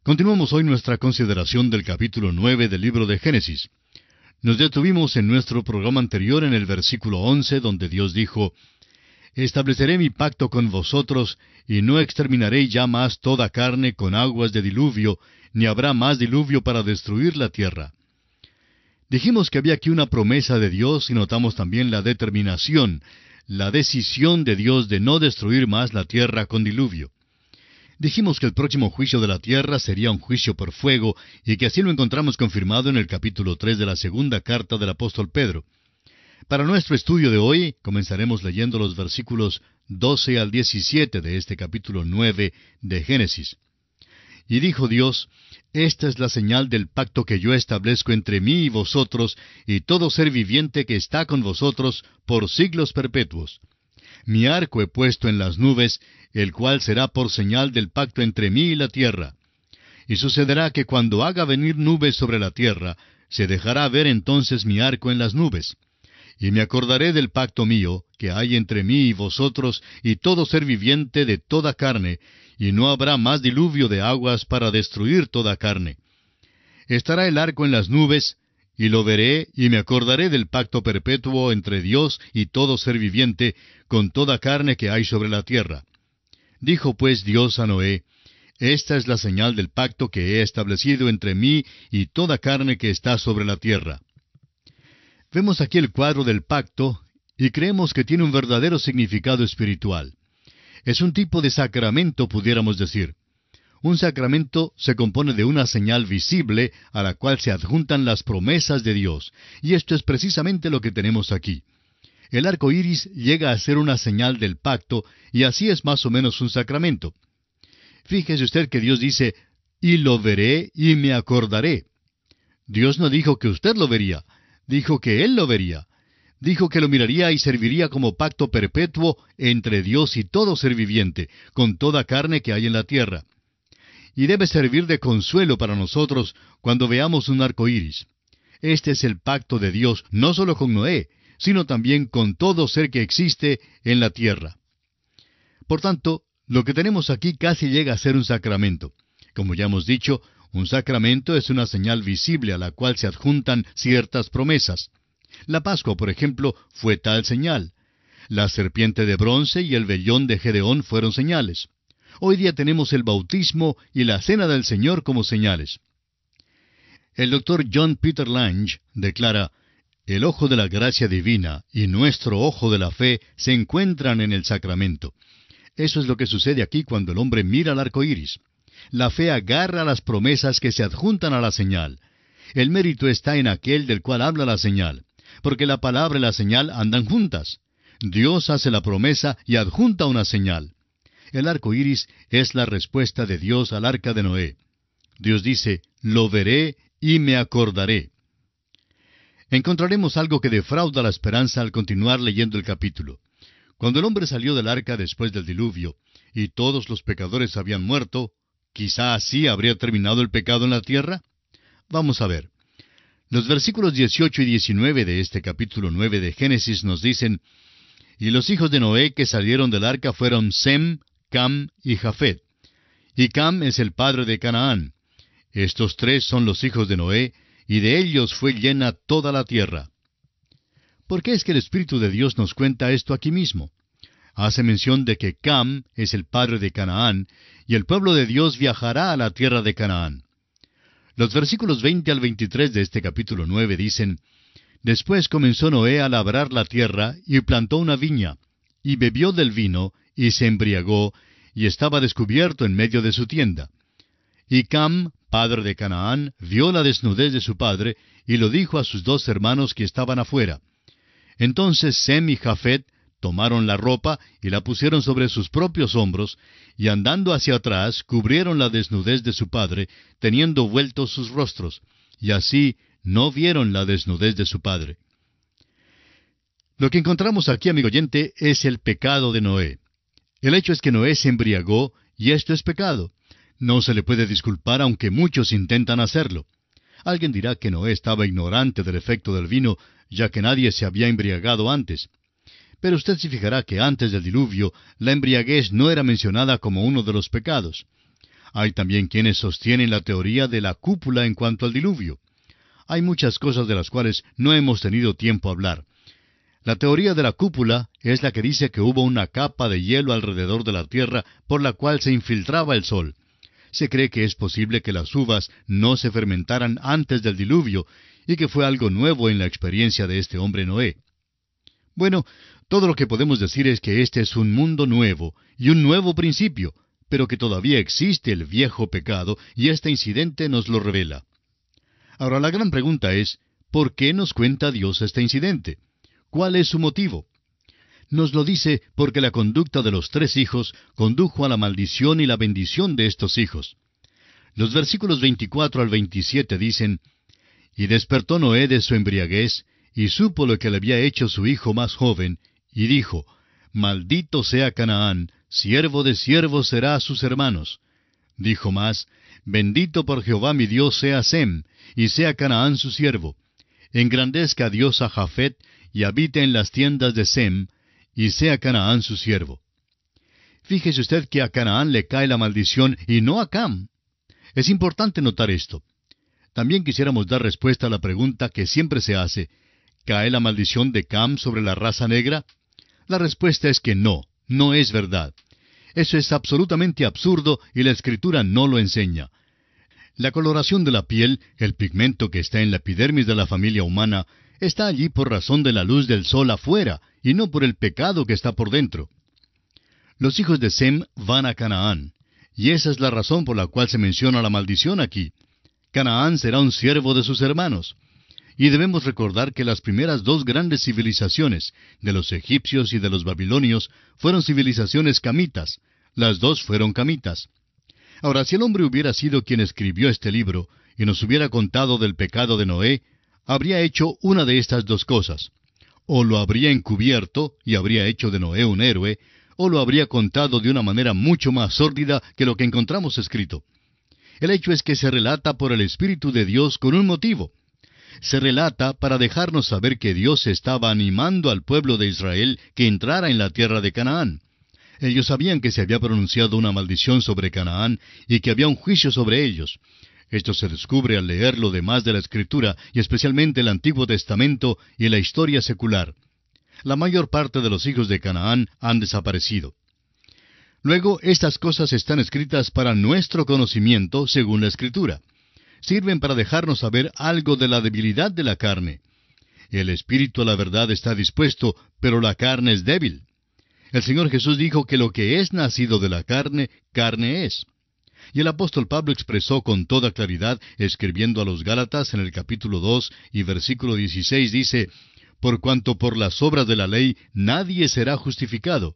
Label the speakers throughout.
Speaker 1: Continuamos hoy nuestra consideración del capítulo 9 del libro de Génesis. Nos detuvimos en nuestro programa anterior en el versículo 11, donde Dios dijo: «Estableceré mi pacto con vosotros, y no exterminaré ya más toda carne con aguas de diluvio, ni habrá más diluvio para destruir la tierra». Dijimos que había aquí una promesa de Dios, y notamos también la determinación, la decisión de Dios de no destruir más la tierra con diluvio. Dijimos que el próximo juicio de la tierra sería un juicio por fuego, y que así lo encontramos confirmado en el capítulo 3 de la segunda carta del apóstol Pedro. Para nuestro estudio de hoy, comenzaremos leyendo los versículos 12 al 17 de este capítulo 9 de Génesis. «Y dijo Dios: Esta es la señal del pacto que yo establezco entre mí y vosotros, y todo ser viviente que está con vosotros, por siglos perpetuos. Mi arco he puesto en las nubes, el cual será por señal del pacto entre mí y la tierra. Y sucederá que cuando haga venir nubes sobre la tierra, se dejará ver entonces mi arco en las nubes. Y me acordaré del pacto mío, que hay entre mí y vosotros, y todo ser viviente de toda carne, y no habrá más diluvio de aguas para destruir toda carne. Estará el arco en las nubes, y lo veré, y me acordaré del pacto perpetuo entre Dios y todo ser viviente, con toda carne que hay sobre la tierra. Dijo pues Dios a Noé: Esta es la señal del pacto que he establecido entre mí y toda carne que está sobre la tierra». Vemos aquí el cuadro del pacto, y creemos que tiene un verdadero significado espiritual. Es un tipo de sacramento, pudiéramos decir. Un sacramento se compone de una señal visible a la cual se adjuntan las promesas de Dios, y esto es precisamente lo que tenemos aquí. El arco iris llega a ser una señal del pacto, y así es más o menos un sacramento. Fíjese usted que Dios dice: «Y lo veré y me acordaré». Dios no dijo que usted lo vería, dijo que Él lo vería. Dijo que lo miraría y serviría como pacto perpetuo entre Dios y todo ser viviente, con toda carne que hay en la tierra. Y debe servir de consuelo para nosotros cuando veamos un arco iris. Este es el pacto de Dios, no solo con Noé, sino también con todo ser que existe en la tierra. Por tanto, lo que tenemos aquí casi llega a ser un sacramento. Como ya hemos dicho, un sacramento es una señal visible a la cual se adjuntan ciertas promesas. La Pascua, por ejemplo, fue tal señal. La serpiente de bronce y el vellón de Gedeón fueron señales. Hoy día tenemos el bautismo y la cena del Señor como señales. El doctor John Peter Lange declara: «El ojo de la gracia divina y nuestro ojo de la fe se encuentran en el sacramento». Eso es lo que sucede aquí cuando el hombre mira al arco iris. La fe agarra las promesas que se adjuntan a la señal. El mérito está en aquel del cual habla la señal, porque la palabra y la señal andan juntas. Dios hace la promesa y adjunta una señal. El arco iris es la respuesta de Dios al arca de Noé. Dios dice: «Lo veré y me acordaré». Encontraremos algo que defrauda la esperanza al continuar leyendo el capítulo. Cuando el hombre salió del arca después del diluvio, y todos los pecadores habían muerto, ¿quizá así habría terminado el pecado en la tierra? Vamos a ver. Los versículos 18 y 19 de este capítulo 9 de Génesis nos dicen: «Y los hijos de Noé que salieron del arca fueron Sem, Cam y Jafet. Y Cam es el padre de Canaán. Estos tres son los hijos de Noé, y de ellos fue llena toda la tierra». ¿Por qué es que el Espíritu de Dios nos cuenta esto aquí mismo? Hace mención de que Cam es el padre de Canaán, y el pueblo de Dios viajará a la tierra de Canaán. Los versículos 20 al 23 de este capítulo 9 dicen: «Después comenzó Noé a labrar la tierra, y plantó una viña, y bebió del vino, y se embriagó, y estaba descubierto en medio de su tienda. Y Cam, padre de Canaán, vio la desnudez de su padre, y lo dijo a sus dos hermanos que estaban afuera. Entonces Sem y Jafet tomaron la ropa y la pusieron sobre sus propios hombros, y andando hacia atrás cubrieron la desnudez de su padre, teniendo vueltos sus rostros, y así no vieron la desnudez de su padre». Lo que encontramos aquí, amigo oyente, es el pecado de Noé. El hecho es que Noé se embriagó, y esto es pecado. No se le puede disculpar aunque muchos intentan hacerlo. Alguien dirá que Noé estaba ignorante del efecto del vino, ya que nadie se había embriagado antes. Pero usted se fijará que antes del diluvio, la embriaguez no era mencionada como uno de los pecados. Hay también quienes sostienen la teoría de la cúpula en cuanto al diluvio. Hay muchas cosas de las cuales no hemos tenido tiempo a hablar. La teoría de la cúpula es la que dice que hubo una capa de hielo alrededor de la tierra por la cual se infiltraba el sol. Se cree que es posible que las uvas no se fermentaran antes del diluvio y que fue algo nuevo en la experiencia de este hombre Noé. Bueno, todo lo que podemos decir es que este es un mundo nuevo y un nuevo principio, pero que todavía existe el viejo pecado y este incidente nos lo revela. Ahora la gran pregunta es, ¿por qué nos cuenta Dios este incidente? ¿Cuál es su motivo? Nos lo dice porque la conducta de los 3 hijos condujo a la maldición y la bendición de estos hijos. Los versículos 24 al 27 dicen, «Y despertó Noé de su embriaguez, y supo lo que le había hecho su hijo más joven, y dijo, Maldito sea Canaán, siervo de siervos será a sus hermanos. Dijo más, Bendito por Jehová mi Dios sea Sem, y sea Canaán su siervo. Engrandezca Dios a Jafet, y habite en las tiendas de Sem, y sea Canaán su siervo». Fíjese usted que a Canaán le cae la maldición y no a Cam. Es importante notar esto. También quisiéramos dar respuesta a la pregunta que siempre se hace, ¿cae la maldición de Cam sobre la raza negra? La respuesta es que no, no es verdad. Eso es absolutamente absurdo y la Escritura no lo enseña. La coloración de la piel, el pigmento que está en la epidermis de la familia humana, está allí por razón de la luz del sol afuera, y no por el pecado que está por dentro. Los hijos de Sem van a Canaán, y esa es la razón por la cual se menciona la maldición aquí. Canaán será un siervo de sus hermanos. Y debemos recordar que las primeras 2 grandes civilizaciones, de los egipcios y de los babilonios, fueron civilizaciones camitas. Las 2 fueron camitas. Ahora, si el hombre hubiera sido quien escribió este libro, y nos hubiera contado del pecado de Noé, habría hecho una de estas 2 cosas. O lo habría encubierto, y habría hecho de Noé un héroe, o lo habría contado de una manera mucho más sórdida que lo que encontramos escrito. El hecho es que se relata por el Espíritu de Dios con un motivo. Se relata para dejarnos saber que Dios estaba animando al pueblo de Israel que entrara en la tierra de Canaán. Ellos sabían que se había pronunciado una maldición sobre Canaán y que había un juicio sobre ellos. Esto se descubre al leer lo demás de la Escritura, y especialmente el Antiguo Testamento y la historia secular. La mayor parte de los hijos de Canaán han desaparecido. Luego, estas cosas están escritas para nuestro conocimiento según la Escritura. Sirven para dejarnos saber algo de la debilidad de la carne. El espíritu a la verdad está dispuesto, pero la carne es débil. El Señor Jesús dijo que lo que es nacido de la carne, carne es. Y el apóstol Pablo expresó con toda claridad, escribiendo a los Gálatas en el capítulo 2 y versículo 16, dice, «Por cuanto por las obras de la ley nadie será justificado».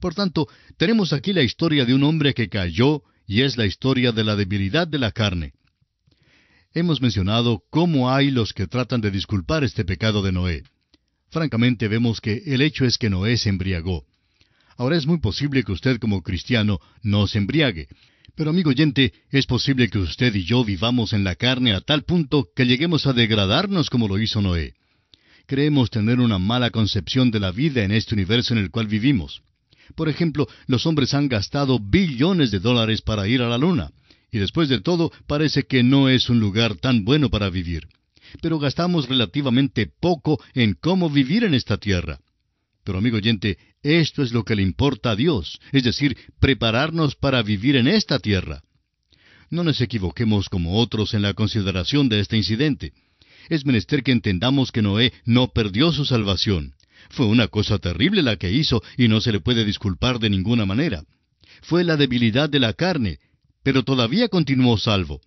Speaker 1: Por tanto, tenemos aquí la historia de un hombre que cayó, y es la historia de la debilidad de la carne. Hemos mencionado cómo hay los que tratan de disculpar este pecado de Noé. Francamente vemos que el hecho es que Noé se embriagó. Ahora es muy posible que usted como cristiano no se embriague. Pero amigo oyente, es posible que usted y yo vivamos en la carne a tal punto que lleguemos a degradarnos como lo hizo Noé. Creemos tener una mala concepción de la vida en este universo en el cual vivimos. Por ejemplo, los hombres han gastado billones de dólares para ir a la luna. Y después de todo, parece que no es un lugar tan bueno para vivir. Pero gastamos relativamente poco en cómo vivir en esta tierra. Pero amigo oyente, esto es lo que le importa a Dios, es decir, prepararnos para vivir en esta tierra. No nos equivoquemos como otros en la consideración de este incidente. Es menester que entendamos que Noé no perdió su salvación. Fue una cosa terrible la que hizo y no se le puede disculpar de ninguna manera. Fue la debilidad de la carne, pero todavía continuó salvo.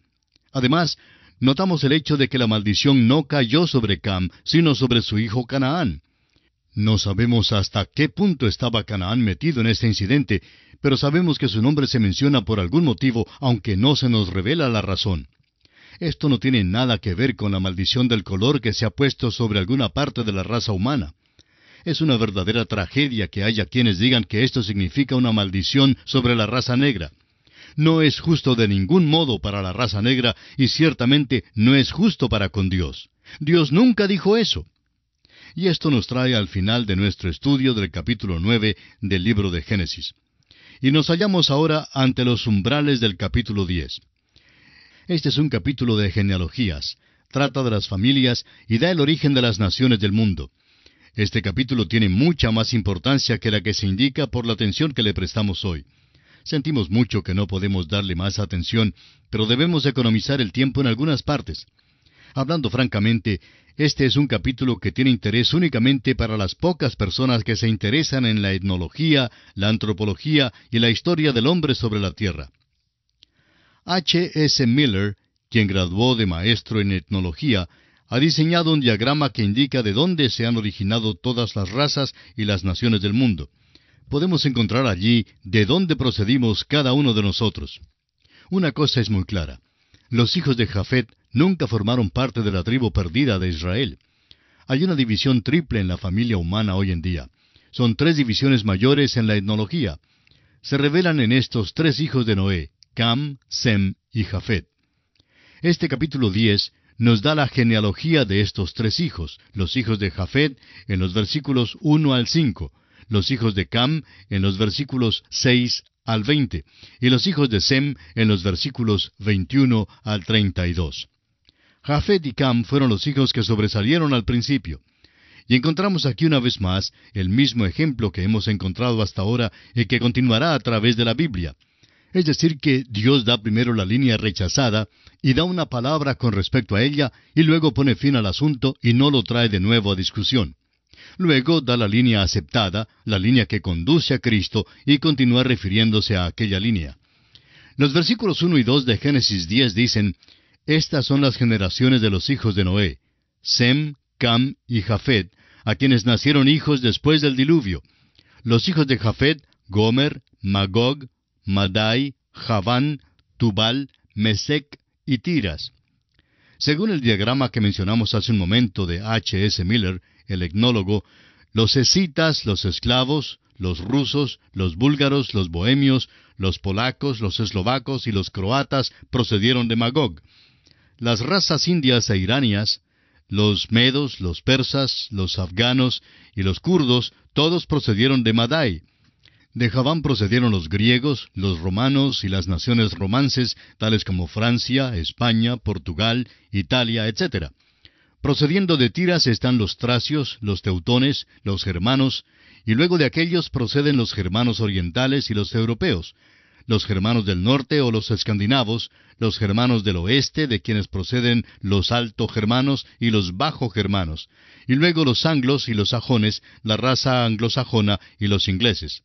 Speaker 1: Además, notamos el hecho de que la maldición no cayó sobre Cam, sino sobre su hijo Canaán. No sabemos hasta qué punto estaba Canaán metido en este incidente, pero sabemos que su nombre se menciona por algún motivo, aunque no se nos revela la razón. Esto no tiene nada que ver con la maldición del color que se ha puesto sobre alguna parte de la raza humana. Es una verdadera tragedia que haya quienes digan que esto significa una maldición sobre la raza negra. No es justo de ningún modo para la raza negra y ciertamente no es justo para con Dios. Dios nunca dijo eso. Y esto nos trae al final de nuestro estudio del capítulo 9 del libro de Génesis. y nos hallamos ahora ante los umbrales del capítulo 10. Este es un capítulo de genealogías, trata de las familias y da el origen de las naciones del mundo. Este capítulo tiene mucha más importancia que la que se indica por la atención que le prestamos hoy. Sentimos mucho que no podemos darle más atención, pero debemos economizar el tiempo en algunas partes. Hablando francamente, este es un capítulo que tiene interés únicamente para las pocas personas que se interesan en la etnología, la antropología y la historia del hombre sobre la tierra. H. S. Miller, quien graduó de maestro en etnología, ha diseñado un diagrama que indica de dónde se han originado todas las razas y las naciones del mundo. Podemos encontrar allí de dónde procedimos cada uno de nosotros. Una cosa es muy clara. Los hijos de Jafet nunca formaron parte de la tribu perdida de Israel. Hay una división triple en la familia humana hoy en día. Son 3 divisiones mayores en la etnología. Se revelan en estos 3 hijos de Noé, Cam, Sem y Jafet. Este capítulo 10 nos da la genealogía de estos 3 hijos, los hijos de Jafet en los versículos 1 al 5, los hijos de Cam en los versículos 6 al 20, y los hijos de Sem en los versículos 21 al 32. Jafet y Cam fueron los hijos que sobresalieron al principio. Y encontramos aquí una vez más el mismo ejemplo que hemos encontrado hasta ahora y que continuará a través de la Biblia. Es decir, que Dios da primero la línea rechazada y da una palabra con respecto a ella y luego pone fin al asunto y no lo trae de nuevo a discusión. Luego da la línea aceptada, la línea que conduce a Cristo, y continúa refiriéndose a aquella línea. Los versículos 1 y 2 de Génesis 10 dicen: Estas son las generaciones de los hijos de Noé, Sem, Cam y Jafet, a quienes nacieron hijos después del diluvio. Los hijos de Jafet, Gomer, Magog, Madai, Javán, Tubal, Mesec y Tiras. Según el diagrama que mencionamos hace un momento de H. S. Miller, el etnólogo, los escitas, los esclavos, los rusos, los búlgaros, los bohemios, los polacos, los eslovacos y los croatas procedieron de Magog. Las razas indias e iranias, los medos, los persas, los afganos y los kurdos, todos procedieron de Madai. De Javán procedieron los griegos, los romanos y las naciones romances, tales como Francia, España, Portugal, Italia, etc. Procediendo de Tiras están los tracios, los teutones, los germanos, y luego de aquellos proceden los germanos orientales y los europeos, los germanos del norte o los escandinavos, los germanos del oeste, de quienes proceden los alto germanos y los bajo germanos, y luego los anglos y los sajones, la raza anglosajona y los ingleses.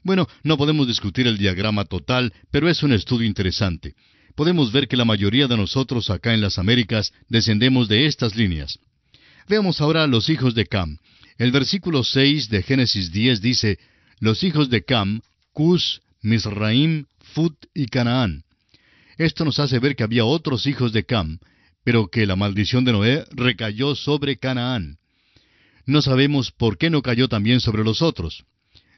Speaker 1: Bueno, no podemos discutir el diagrama total, pero es un estudio interesante. Podemos ver que la mayoría de nosotros acá en las Américas descendemos de estas líneas. Veamos ahora los hijos de Cam. El versículo 6 de Génesis 10 dice: Los hijos de Cam, Cus, Misraim, Fut y Canaán. Esto nos hace ver que había otros hijos de Cam, pero que la maldición de Noé recayó sobre Canaán. No sabemos por qué no cayó también sobre los otros.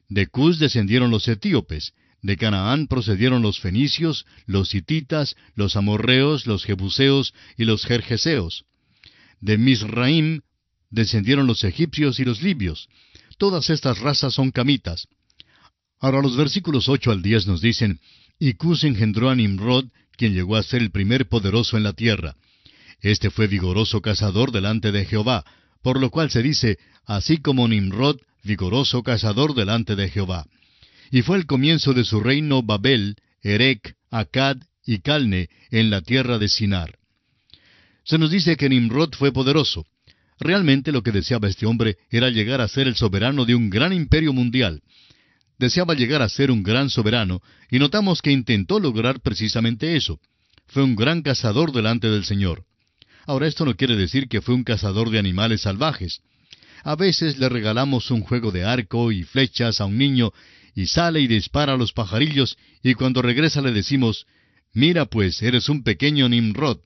Speaker 1: De Cus descendieron los etíopes, de Canaán procedieron los fenicios, los hititas, los amorreos, los jebuseos y los gergeseos. De Misraim descendieron los egipcios y los libios. Todas estas razas son camitas. Ahora los versículos 8 al 10 nos dicen: Y Cus engendró a Nimrod, quien llegó a ser el primer poderoso en la tierra. Este fue vigoroso cazador delante de Jehová, por lo cual se dice: Así como Nimrod, vigoroso cazador delante de Jehová. Y fue el comienzo de su reino Babel, Erec, Acad y Calne, en la tierra de Sinar. Se nos dice que Nimrod fue poderoso. Realmente lo que deseaba este hombre era llegar a ser el soberano de un gran imperio mundial. Deseaba llegar a ser un gran soberano, y notamos que intentó lograr precisamente eso. Fue un gran cazador delante del Señor. Ahora, esto no quiere decir que fue un cazador de animales salvajes. A veces le regalamos un juego de arco y flechas a un niño, y sale y dispara a los pajarillos, y cuando regresa le decimos: Mira pues, eres un pequeño Nimrod.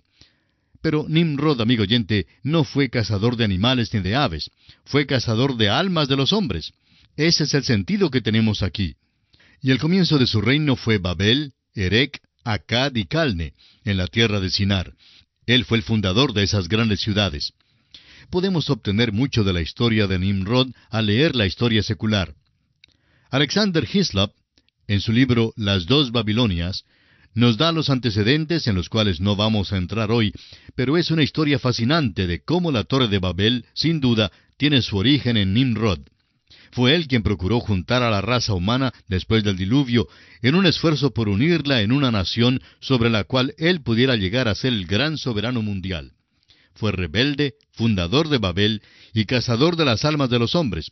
Speaker 1: Pero Nimrod, amigo oyente, no fue cazador de animales ni de aves, fue cazador de almas de los hombres. Ese es el sentido que tenemos aquí. Y el comienzo de su reino fue Babel, Erec, Acad y Calne, en la tierra de Sinar. Él fue el fundador de esas grandes ciudades. Podemos obtener mucho de la historia de Nimrod al leer la historia secular. Alexander Hislop, en su libro Las dos Babilonias, nos da los antecedentes en los cuales no vamos a entrar hoy, pero es una historia fascinante de cómo la Torre de Babel, sin duda, tiene su origen en Nimrod. Fue él quien procuró juntar a la raza humana después del diluvio en un esfuerzo por unirla en una nación sobre la cual él pudiera llegar a ser el gran soberano mundial. Fue rebelde, fundador de Babel y cazador de las almas de los hombres.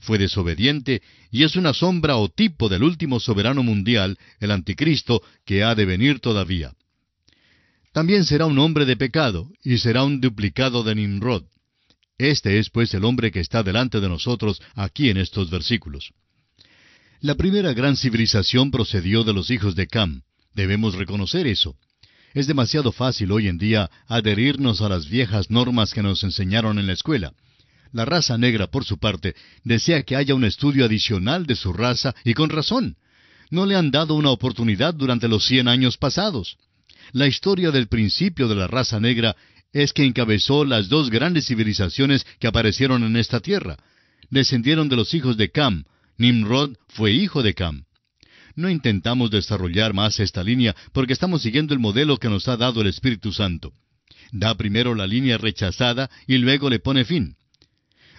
Speaker 1: Fue desobediente y es una sombra o tipo del último soberano mundial, el anticristo, que ha de venir todavía. También será un hombre de pecado y será un duplicado de Nimrod. Este es, pues, el hombre que está delante de nosotros aquí en estos versículos. La primera gran civilización procedió de los hijos de Cam. Debemos reconocer eso. Es demasiado fácil hoy en día adherirnos a las viejas normas que nos enseñaron en la escuela. La raza negra, por su parte, desea que haya un estudio adicional de su raza, y con razón. No le han dado una oportunidad durante los 100 años pasados. La historia del principio de la raza negra es que encabezó las dos grandes civilizaciones que aparecieron en esta tierra. Descendieron de los hijos de Cam. Nimrod fue hijo de Cam. No intentamos desarrollar más esta línea porque estamos siguiendo el modelo que nos ha dado el Espíritu Santo. Da primero la línea rechazada y luego le pone fin.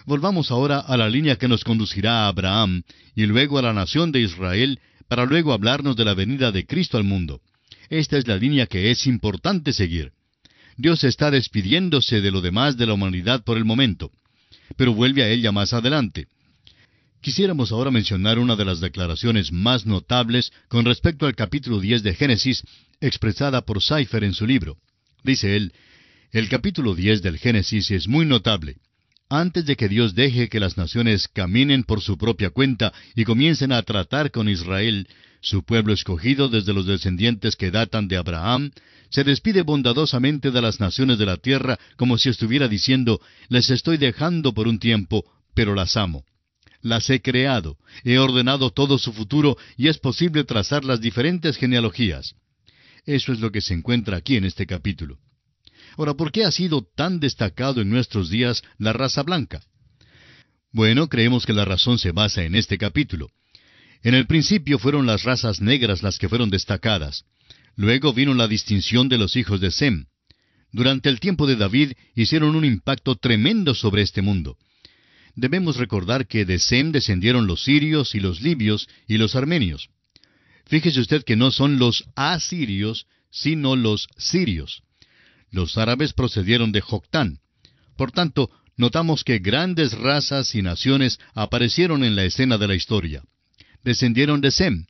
Speaker 1: Volvamos ahora a la línea que nos conducirá a Abraham y luego a la nación de Israel, para luego hablarnos de la venida de Cristo al mundo. Esta es la línea que es importante seguir. Dios está despidiéndose de lo demás de la humanidad por el momento, pero vuelve a ella más adelante. Quisiéramos ahora mencionar una de las declaraciones más notables con respecto al capítulo 10 de Génesis, expresada por Seifer en su libro. Dice él: el capítulo 10 del Génesis es muy notable. Antes de que Dios deje que las naciones caminen por su propia cuenta y comiencen a tratar con Israel, su pueblo escogido desde los descendientes que datan de Abraham, se despide bondadosamente de las naciones de la tierra como si estuviera diciendo: les estoy dejando por un tiempo, pero las amo. Las he creado, he ordenado todo su futuro y es posible trazar las diferentes genealogías. Eso es lo que se encuentra aquí en este capítulo. Ahora, ¿por qué ha sido tan destacado en nuestros días la raza blanca? Bueno, creemos que la razón se basa en este capítulo. En el principio fueron las razas negras las que fueron destacadas. Luego vino la distinción de los hijos de Sem. Durante el tiempo de David hicieron un impacto tremendo sobre este mundo. Debemos recordar que de Sem descendieron los sirios y los libios y los armenios. Fíjese usted que no son los asirios, sino los sirios. Los árabes procedieron de Joctán. Por tanto, notamos que grandes razas y naciones aparecieron en la escena de la historia. Descendieron de Sem.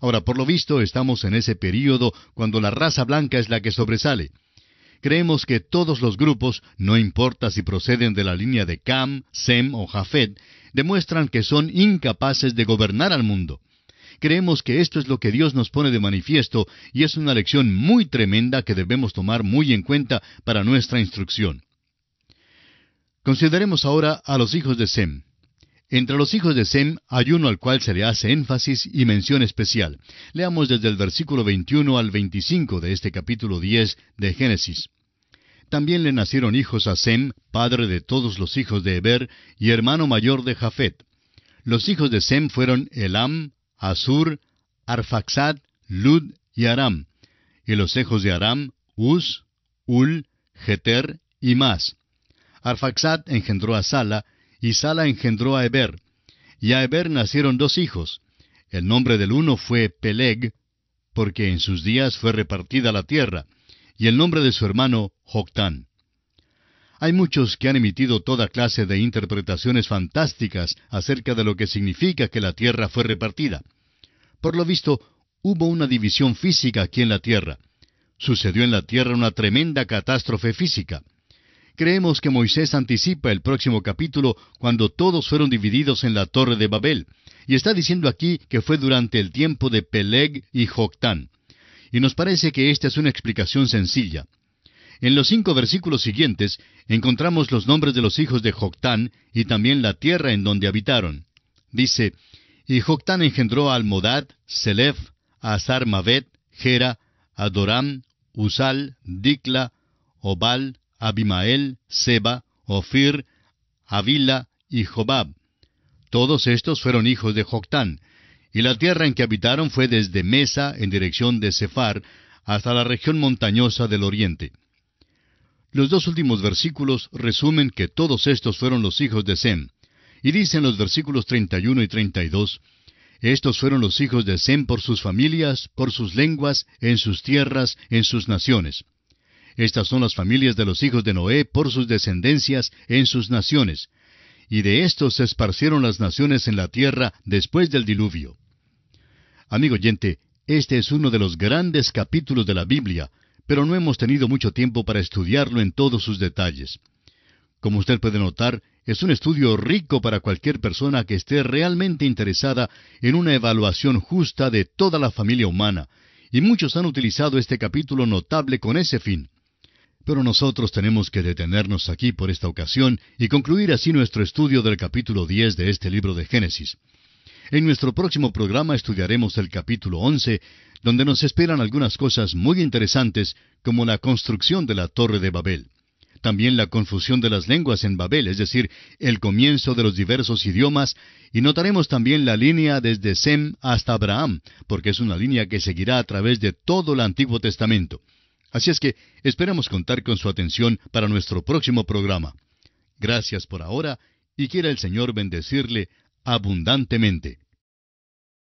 Speaker 1: Ahora, por lo visto, estamos en ese período cuando la raza blanca es la que sobresale. Creemos que todos los grupos, no importa si proceden de la línea de Cam, Sem o Jafet, demuestran que son incapaces de gobernar al mundo. Creemos que esto es lo que Dios nos pone de manifiesto y es una lección muy tremenda que debemos tomar muy en cuenta para nuestra instrucción. Consideremos ahora a los hijos de Sem. Entre los hijos de Sem hay uno al cual se le hace énfasis y mención especial. Leamos desde el versículo 21 al 25 de este capítulo 10 de Génesis. También le nacieron hijos a Sem, padre de todos los hijos de Heber y hermano mayor de Jafet. Los hijos de Sem fueron Elam, Asur, Arfaxad, Lud y Aram. Y los hijos de Aram, Uz, Ul, Geter y Mas. Arfaxad engendró a Sala, y Sala engendró a Heber. Y a Heber nacieron dos hijos. El nombre del uno fue Peleg, porque en sus días fue repartida la tierra, y el nombre de su hermano Joctán. Hay muchos que han emitido toda clase de interpretaciones fantásticas acerca de lo que significa que la tierra fue repartida. Por lo visto, hubo una división física aquí en la tierra. Sucedió en la tierra una tremenda catástrofe física. Creemos que Moisés anticipa el próximo capítulo cuando todos fueron divididos en la Torre de Babel, y está diciendo aquí que fue durante el tiempo de Peleg y Joctán. Y nos parece que esta es una explicación sencilla. En los 5 versículos siguientes encontramos los nombres de los hijos de Joctán y también la tierra en donde habitaron. Dice: y Joctán engendró a Almodad, Selef, a Sarmavet, Gera, Adoram, Usal, Dicla, Obal, Abimael, Seba, Ofir, Avila y Jobab. Todos estos fueron hijos de Joctán, y la tierra en que habitaron fue desde Mesa en dirección de Sefar hasta la región montañosa del oriente. Los dos últimos versículos resumen que todos estos fueron los hijos de Sem, y dicen los versículos 31 y 32, estos fueron los hijos de Sem por sus familias, por sus lenguas, en sus tierras, en sus naciones. Estas son las familias de los hijos de Noé por sus descendencias, en sus naciones. Y de estos se esparcieron las naciones en la tierra después del diluvio. Amigo oyente, este es uno de los grandes capítulos de la Biblia, pero no hemos tenido mucho tiempo para estudiarlo en todos sus detalles. Como usted puede notar, es un estudio rico para cualquier persona que esté realmente interesada en una evaluación justa de toda la familia humana, y muchos han utilizado este capítulo notable con ese fin. Pero nosotros tenemos que detenernos aquí por esta ocasión y concluir así nuestro estudio del capítulo 10 de este libro de Génesis. En nuestro próximo programa estudiaremos el capítulo 11, donde nos esperan algunas cosas muy interesantes, como la construcción de la Torre de Babel. También la confusión de las lenguas en Babel, es decir, el comienzo de los diversos idiomas, y notaremos también la línea desde Sem hasta Abraham, porque es una línea que seguirá a través de todo el Antiguo Testamento. Así es que esperamos contar con su atención para nuestro próximo programa. Gracias por ahora, y quiera el Señor bendecirle abundantemente.